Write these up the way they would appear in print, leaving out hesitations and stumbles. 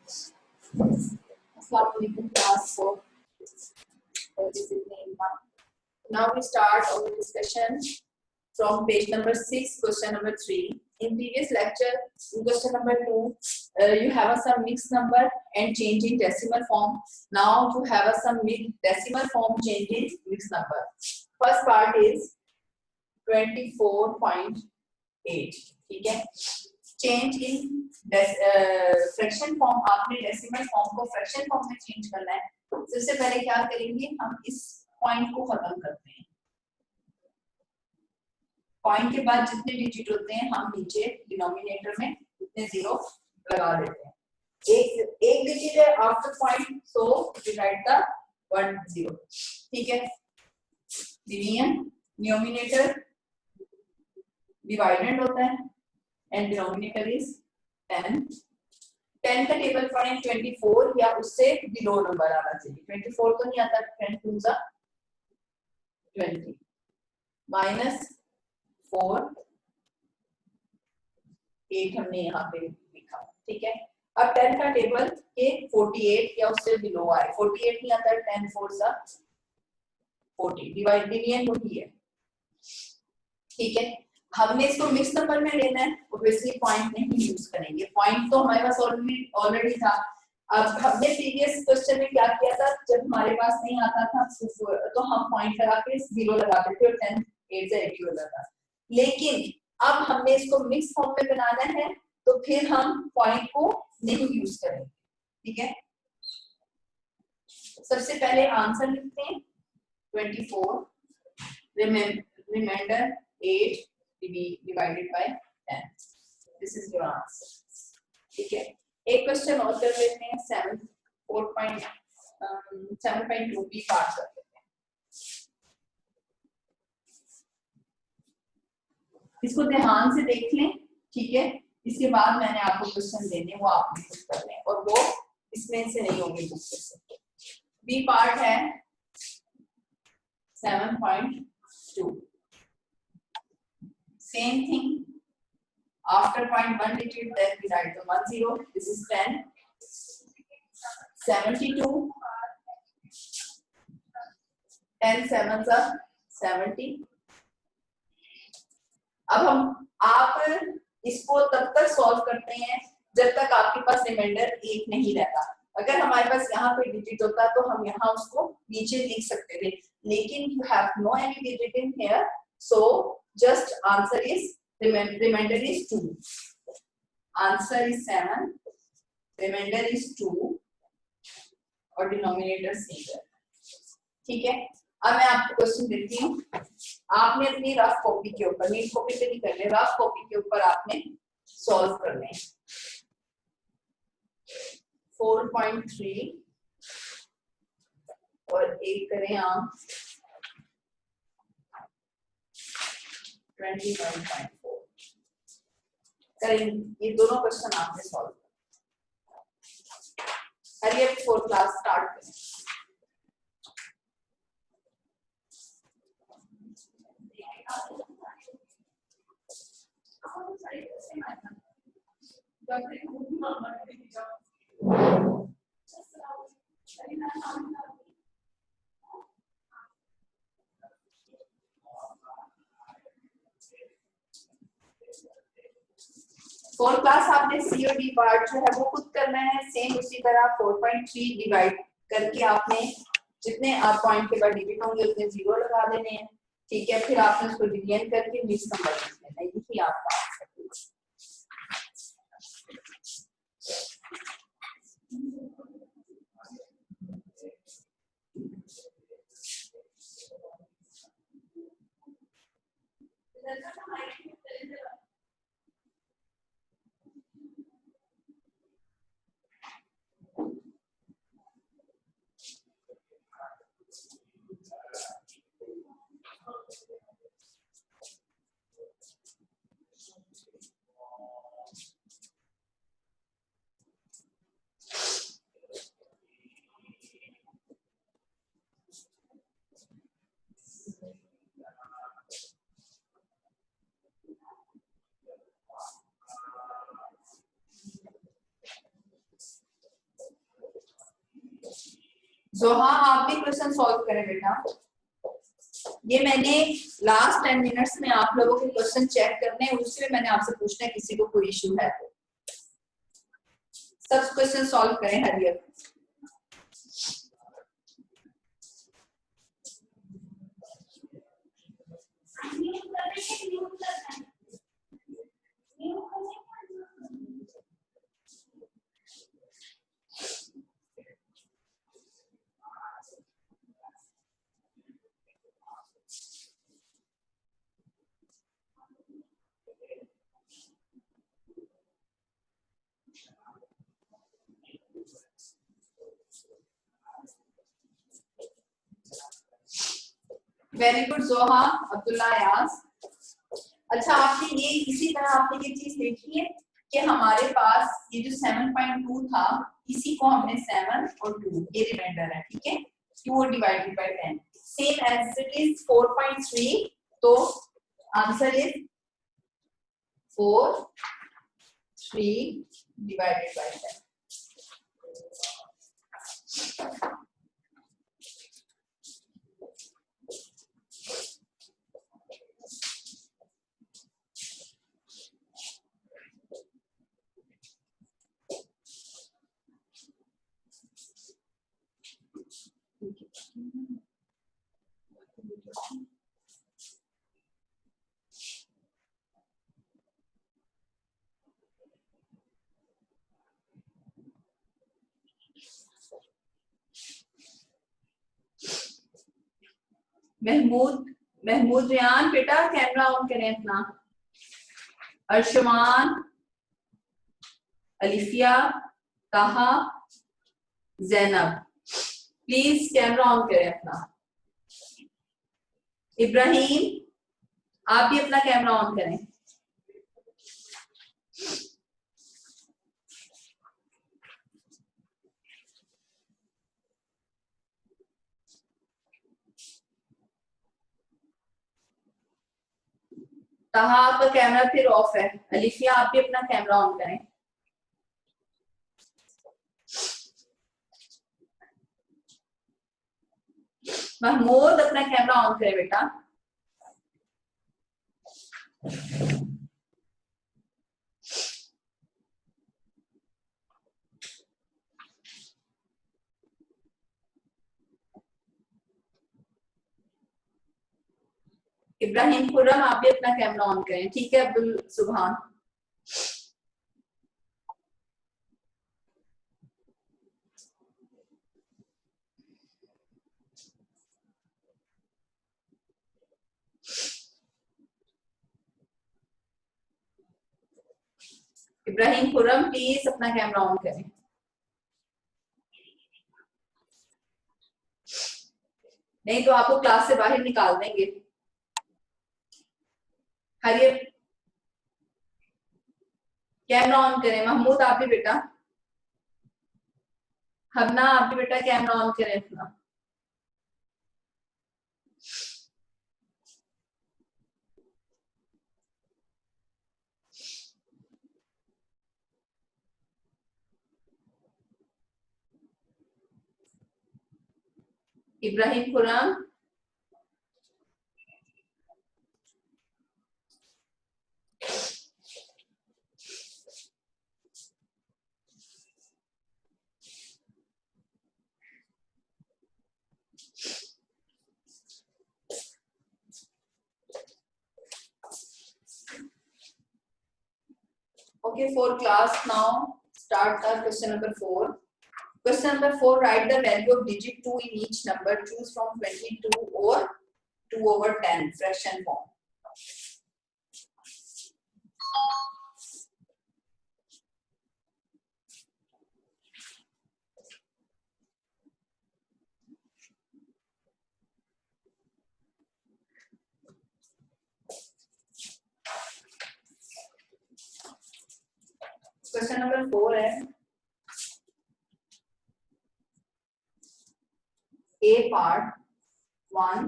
Assalamu alaikum class for discipline 1. Now we start our discussion from page number 6, question number 3. In previous lecture, in question number 2, you have some mixed number and change in decimal form. Now you have some decimal form change in mixed number. First part is 24.8. ठीक है, change in fraction form, आपने decimal form को fraction form में change करना है. सबसे पहले क्या करेंगे, हम इस पॉइंट को खत्म करते हैं. पॉइंट के बाद जितने डिजिट होते हैं हम नीचे डिनोमिनेटर में उतने जीरो लगा देते हैं. एक डिजिट है after point, so we write the 1 0. ठीक है, डिवीजन न्यूमरेटर डिवाइडेंड होता है and denominator is 10. 10 का टेबल पढ़ें 24 या उससे बिलो नंबर आना चाहिए. 24 तो नहीं आता. 10 2 जा 20 माइनस 4 8 हमने यहाँ पे लिखा. ठीक है, अब 10 का टेबल के 48 या उससे बिलो आए. 48 नहीं आता. 10 4 जा 40. डिवीजन वही है. ठीक है, हमने इसको मिक्स नंबर में लेना है. ऑब्वियसली पॉइंट नहीं यूज करेंगे. पॉइंट तो हमारे पास ऑलरेडी था. अब हमने प्रीवियस क्वेश्चन में क्या किया था, जब हमारे पास नहीं आता था तो हम पॉइंट लगा के जीरो लगाते थे और 10 8 से 80 हो जाता. लेकिन अब हमने इसको मिक्स फॉर्म में बनाना है तो फिर हम पॉइंट को नहीं यूज करेंगे. ठीक है, सबसे पहले आंसर लिखते हैं 24 reminder 8 divided by 10. This is your answer. ठीक है, एक क्वेश्चन और कर लेते हैं. 7.2 भी पार्ट कर लेते हैं. इसको ध्यान से देख लें. ठीक है, इसके बाद मैंने आपको क्वेश्चन देने, वो आपने खुद कर लें और वो इसमें से नहीं होंगे. बी पार्ट है 7.2. Same thing. After point 1 digit, then we write the 1 0. This is 10. 72. 10 7s are 70. अब आप इसको तब तक सॉल्व करते हैं जब तक आपके पास रिमाइंडर 1 नहीं रहता. अगर हमारे पास यहाँ पे डिजिट होता तो हम यहाँ उसको नीचे लिख सकते थे. लेकिन you have no any digit in here, so just answer is remainder is 2. Answer is 7. Remainder is 2 और डिनोमिनेटर सिंगल. ठीक है, अब मैं आपको क्वेश्चन देती हूँ. आपने अपनी रफ कॉपी के ऊपर, नीट कॉपी पे नहीं करने, रफ कॉपी के ऊपर आपने सॉल्व करने. 4.3 और एक करें आप 21.4 करें. ये दोनों क्वेश्चन आपने सॉल्व कर. हरी अब 4 क्लास स्टार्ट करें. फोर क्लास आपने सी और डी पार्ट जो है वो खुद करना है. सेम उसी तरह 4.3 डिवाइड करके आपने जितने आप पॉइंट के बाद डिजिट होंगे उतने जीरो लगा देने हैं. ठीक है, फिर आपने उसको डिवीजन करके मिक्स नंबर लिख लेना है. यही आपका आंसर है. जोहा आप भी क्वेश्चन सॉल्व करें बेटा। ये मैंने लास्ट 10 मिनट्स में आप लोगों के क्वेश्चन चेक करने हैं, उसमें मैंने आपसे पूछना है किसी को कोई इश्यू है तो सब क्वेश्चन सॉल्व करें हरियर। वेरी गुड जोहा, अब्दुल्ला यास। अच्छा आपने ये इसी तरह आपने ये चीज देखी है कि हमारे पास ये जो 7.2 था इसी को हमने 7 और 2 ये रिमाइंडर है, ठीक है, 2 divided by 10 same as it is 4.3, तो answer is 4 3 divided by 10। Mahmood Riyan बेटा कैमरा ऑन करें अपना। अर्शमान, अलिफिया, ताहा, जैनब प्लीज कैमरा ऑन करें अपना। इब्राहिम आप भी अपना कैमरा ऑन करें। ताहा आपका कैमरा फिर ऑफ है। अलिफिया आप भी अपना कैमरा ऑन करें। महमूद अपना कैमरा ऑन करें बेटा। इब्राहिम खुर्रम आप भी अपना कैमरा ऑन करें, ठीक है। अब्दुल सुभान, इब्राहिम खुर्रम प्लीज अपना कैमरा ऑन करें। नहीं तो आपको क्लास से बाहर निकाल देंगे। हरियर कैमरा ऑन करें। महमूद आप भी बेटा। हबना आप भी बेटा कैमरा ऑन करें अपना। Ibrahim Khurram, okay, for class now start the question number 4. Question number 4, write the value of digit 2 in each number, choose from 22 or 2/10 fraction form. Question number 4 है A part 1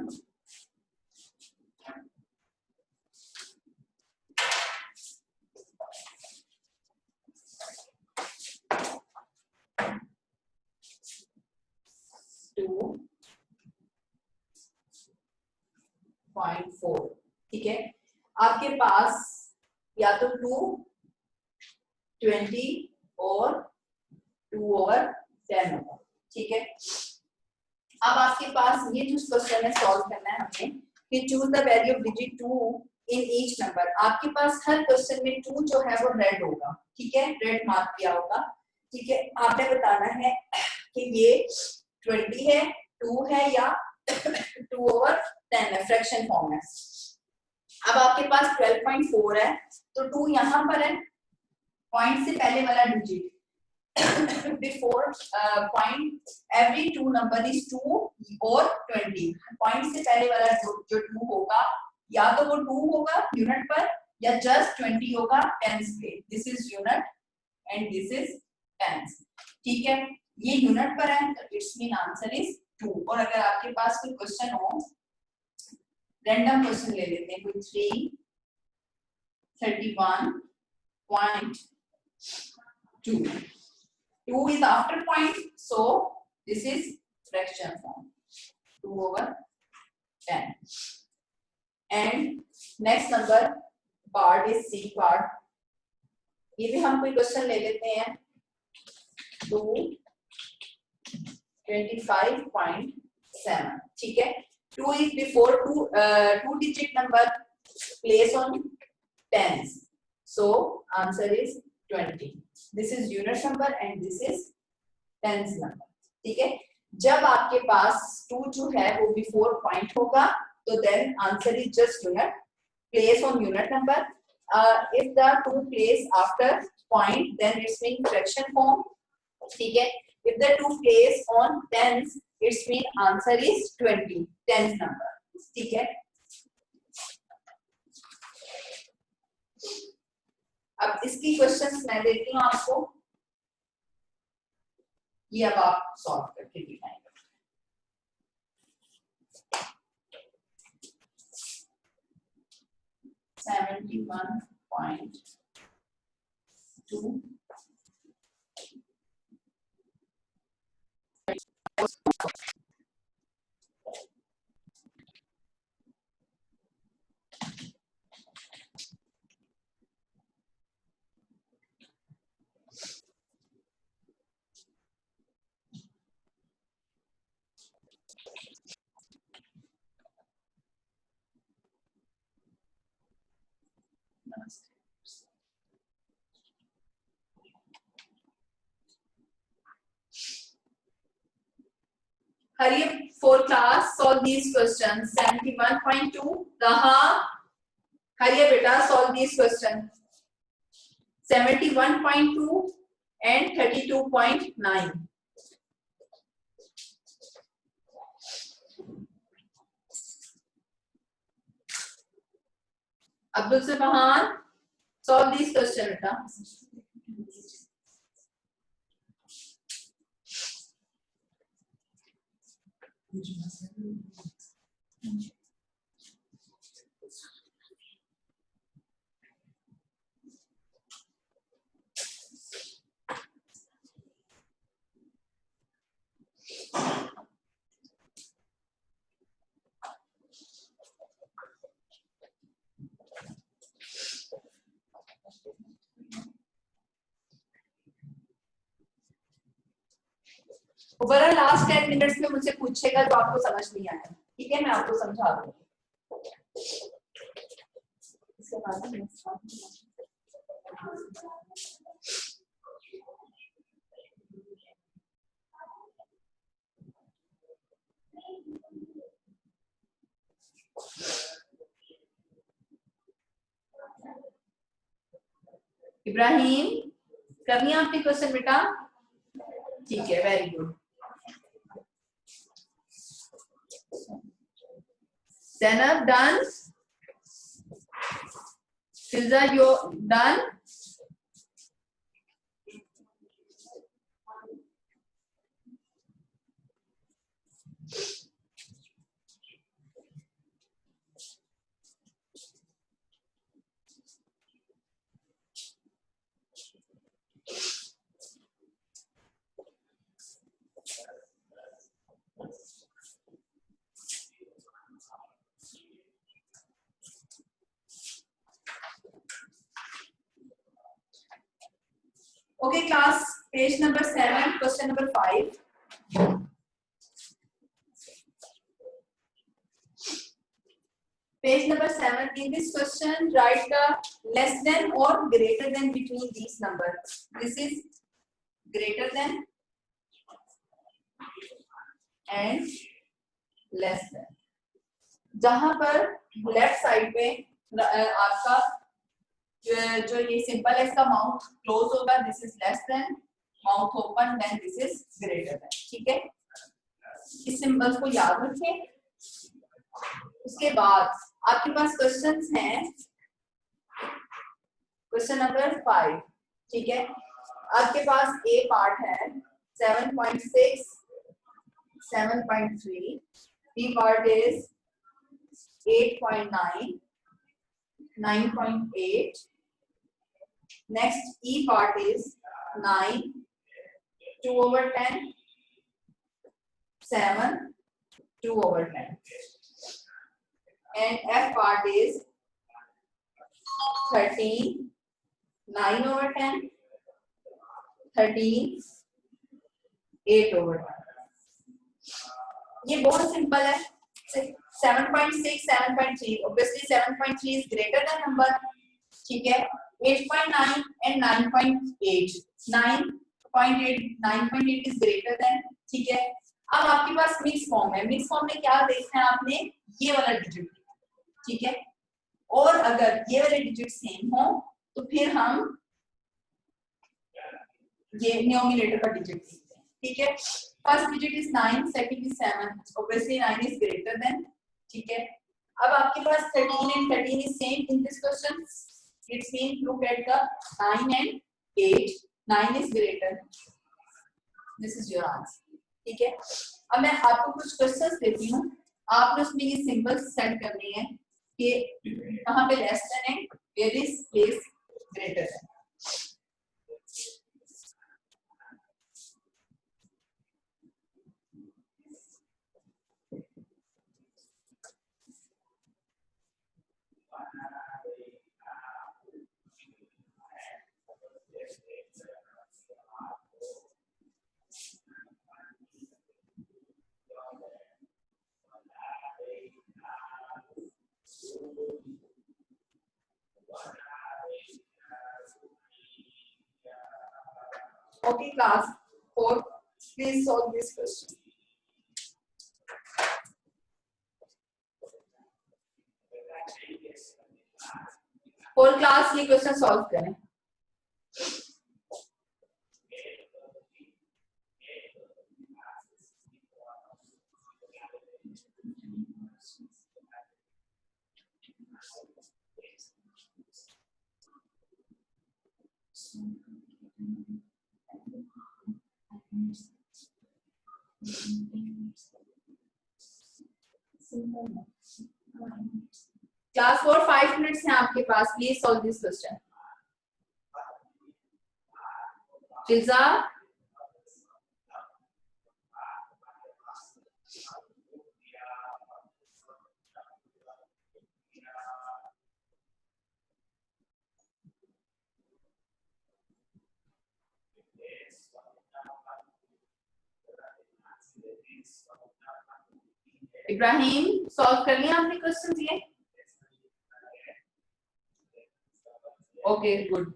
2 2.4, ठीक है। आपके पास या तो 220 और 2/10 होगा, ठीक है। अब आपके पास ये जो क्वेश्चन है सॉल्व करना है हमें कि choose the value of digit 2 in each number. आपके पास हर क्वेश्चन में 2 जो है वो रेड होगा, ठीक है, रेड मार्क किया होगा, ठीक है। आपने बताना है कि ये 20 है, 2 है या 2/10 है, फ्रैक्शन फॉर्म है। अब आपके पास 12.4 है तो 2 यहाँ पर है, पॉइंट से पहले वाला digit before point every two number is 2 or 20, point से पहले वाला जो 2 होगा या तो वो 2 होगा यूनिट पर या जस्ट 20 होगा टेंस पे। This is unit and this is tens, ठीक है। ये यूनिट पर है तो इट्स मीन आंसर इज 2। और अगर आपके पास कोई क्वेश्चन हो, रैंडम क्वेश्चन ले लेते हैं, कोई 31.2, 2 is after point, so this is fraction form 2/10. And next number part is C part. ये भी हम कोई क्वेश्चन ले लेते हैं, 225.7, ठीक है। 2 is before 2 digit number, place on tens, so answer is 20. This is unit number and this is tens number, ठीक है। जब आपके पास 2 जो है वो बिफोर पॉइंट होगा तो then answer is just unit, place on unit number. If the 2 place after point then it's mean fraction form, ठीक है। If the 2 place on tens it's mean answer is 20, tens number, ठीक है। अब इसकी questions मैं देती हूँ आपको, ये अब आप सॉल्व करके दिखाएंगे। .2 Hurry up for class, solve these questions. 71.2, Raha, hurry up beta, solve these questions. 71.2 and 32.9. Abdul Subhan, solve these questions beta. Overall last 10 minutes में मुझसे पूछेगा जो आपको समझ नहीं आया, ठीक है, मैं आपको समझा दूंगी। इसके बाद इब्राहिम, करनी है आपने क्वेश्चन बेटा? ठीक है, very good. Zainab, done? Filza, you done? Okay, class, page number 7, question number 5. Page number 7. In this question, write the less than or greater than between these numbers. This is greater than and less than. जहां पर left side पे आपका जो ये simple है इसका mouth close होगा, this is less than, mouth open, then this is greater than. ठीक है, इस सिंबल्स को याद रखें. उसके बाद आपके पास क्वेश्चंस हैं. Question number 5. ठीक है, आपके पास ए पार्ट है 7.6, 7.3. B part is 8.9, 9.8. Next E part is 9, 2/10, 7, 2/10. And F part is 13, 9/10, 13, 8/10. ये बहुत सिंपल है. 7.6, 7.3. obviously 7.3 is greater than number. ठीक है, 8.9 and 9.8. 9.8 is greater than. ठीक है, अब आपके पास मिक्स फॉर्म है. मिक्स फॉर्म में क्या देखना है आपने, ये वाला डिजिट. ठीक है, और अगर ये वाले डिजिट सेम हो तो फिर हम ये न्यूमरेटर का डिजिट देखते हैं. ठीक है, first digit is 9, second is 7. obviously 9 is greater than. ठीक है, अब आपके पास 13 and 13 is same in this question. It means look at the 9 and 8. 9 is greater. This is your answer. ठीक है, अब मैं आपको कुछ क्वेश्चंस देती हूँ, आपने उसमें ये सिंबल्स सेट करने हैं कि कहाँ पे लेस देन है, where is place greater than. Okay, class 4, please solve this question. Whole class ये क्वेश्चन सॉल्व करें. क्लास 4, 5 मिनट्स हैं आपके पास. Please solve this question. Fiza, Ibrahim, solve कर लिया आपने क्वेश्चन ये? Okay, good.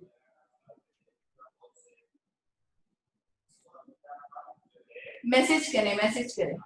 मैसेज करें, मैसेज करें.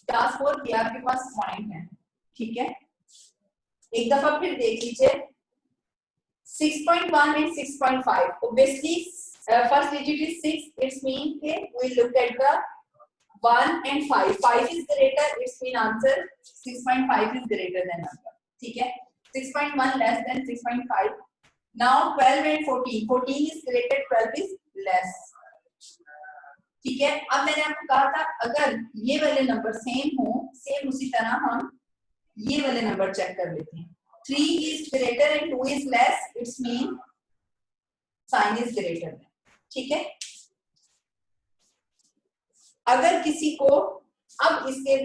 क्लास 4 की आपके पास पॉइंट है. ठीक है, एक दफा फिर देख लीजिए. 6.1 and 6.5. obviously first digit is 6. It's mean we look at the 1 and 5, 5 is greater, its mean answer 6.5 is greater than number. ठीक है, 6.1 less than 6.5. now 12 and 14, 14 is greater, 12 is less. ठीक है, अब मैंने आपको कहा था अगर ये वाले नंबर सेम हो, सेम उसी तरह हम ये वाले नंबर चेक कर लेते हैं. 3 is greater and 2 is less, its mean sign is greater than. ठीक है, अगर किसी को अब इसके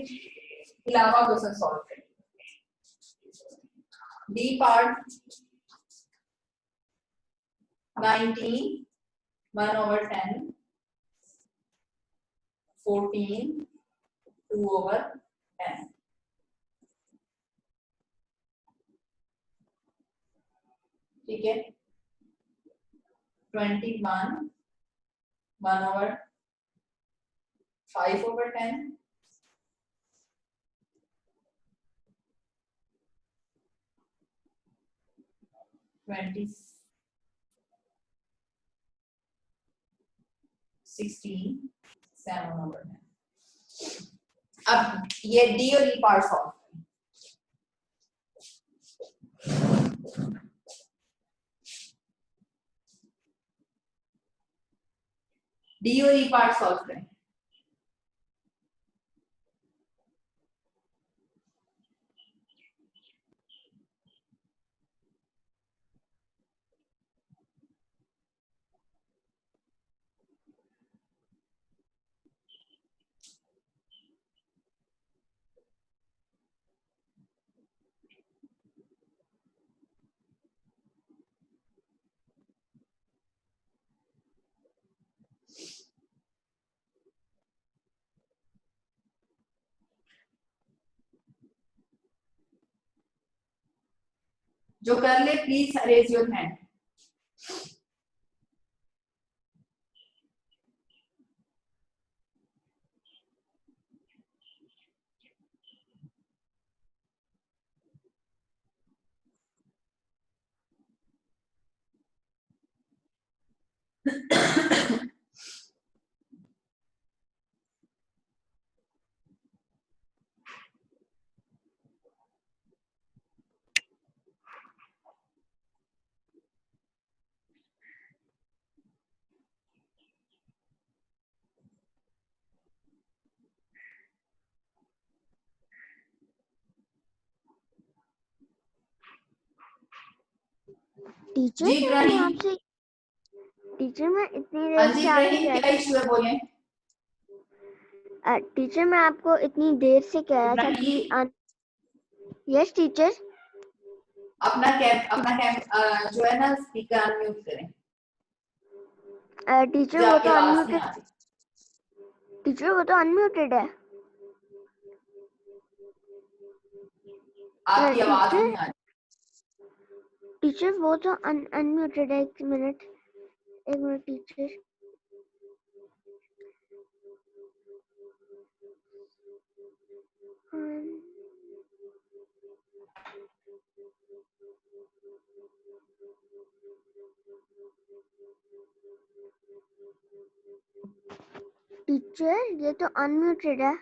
अलावा क्वेश्चन सॉल्व करें. D part 19 1/10 14 2/10. ठीक है, 21 1/5/10 16 7/10. अब ये डी और ई पार्ट सॉल्व. डी और ई पार्ट सॉल्व करें. जो कर ले please raise your hand. Teacher ji मैं इब्राहिम. आपसे टीचर मैं इतनी हाँ देर जी से आपसे इब्राहिम, कह क्या इशू है बोले. टीचर मैं आपको इतनी देर से कह रहा था कि इब्राहिम यस टीचर. अपना कैप जो है ना स्पीकर अनम्यूट करें. टीचर जो वो आपकी तो आवाज नहीं अनम्यूटेड. आ रही. टीचर वो तो अनम्यूटेड है. आपकी आवाज टीचर नहीं आ रही. टीचर वो तो अनम्यूटेड है. एक मिनट टीचर. टीचर ये तो अनम्यूटेड है.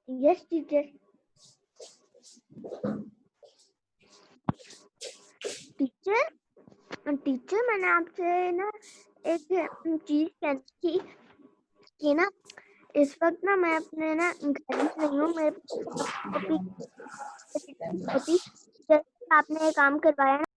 Yes teacher. टीचर टीचर मैंने आपसे ना एक चीज कहनी थी कि ना इस वक्त ना मैं अपने ना घर में नहीं हूँ, मेरे होती जैसे आपने ये काम करवाया ना